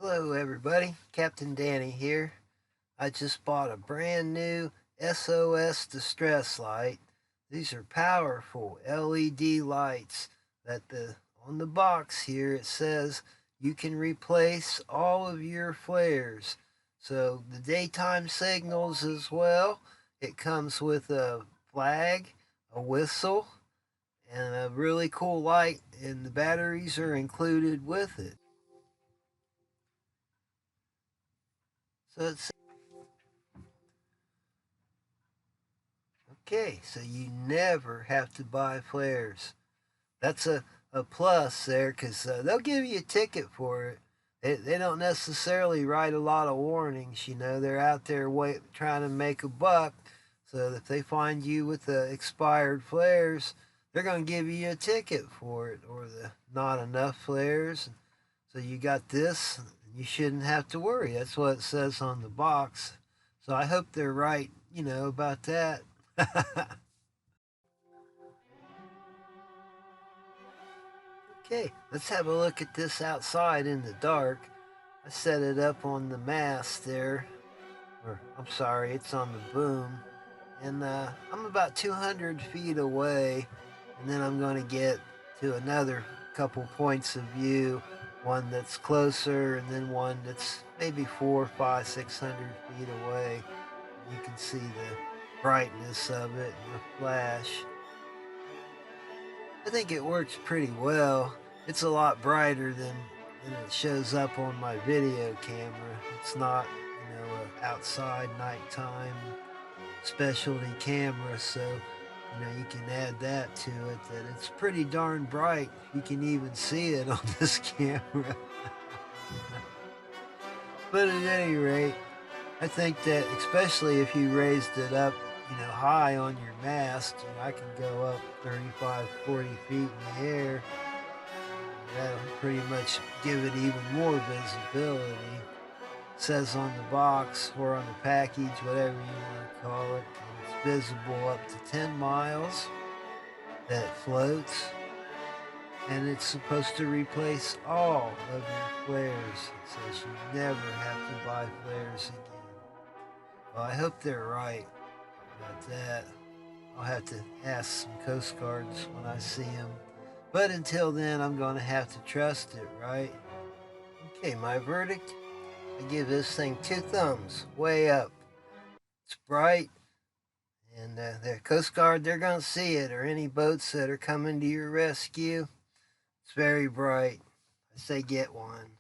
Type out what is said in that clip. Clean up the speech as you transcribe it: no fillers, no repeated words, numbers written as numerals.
Hello everybody, Captain Danny here. I just bought a brand new SOS distress light. These are powerful LED lights that on the box here it says you can replace all of your flares. So the daytime signals as well. It comes with a flag, a whistle, and a really cool light, and the batteries are included with it. So it's okay, so you never have to buy flares. That's a plus there, because they'll give you a ticket for it. They don't necessarily write a lot of warnings, you know. They're out there trying to make a buck. So if they find you with the expired flares, they're going to give you a ticket for it, or the not enough flares. So you got this, you shouldn't have to worry. That's what it says on the box. So I hope they're right, you know, about that. Okay, let's have a look at this outside in the dark. I set it up on the mast there, or I'm sorry, it's on the boom. And I'm about 200 feet away, and then I'm going to get to another couple points of view, one that's closer and then one that's maybe 400, 500, 600 feet away. You can see the brightness of it and the flash. I think it works pretty well. It's a lot brighter than it shows up on my video camera. It's not, you know, an outside nighttime specialty camera, so you know, you can add that to it, that it's pretty darn bright. You can even see it on this camera. But at any rate, I think that especially if you raised it up, you know, high on your mast, you know, I can go up 35, 40 feet in the air. That'll pretty much give it even more visibility. It says on the box or on the package, whatever you want to call it, it's visible up to 10 miles, that it floats, and it's supposed to replace all of your flares. It says you never have to buy flares again. Well, I hope they're right about that. I'll have to ask some Coast Guards when I see them. But until then, I'm going to have to trust it, right? Okay, my verdict, I give this thing 2 thumbs, way up. It's bright, and the Coast Guard, they're going to see it, or any boats that are coming to your rescue. It's very bright. I say get one.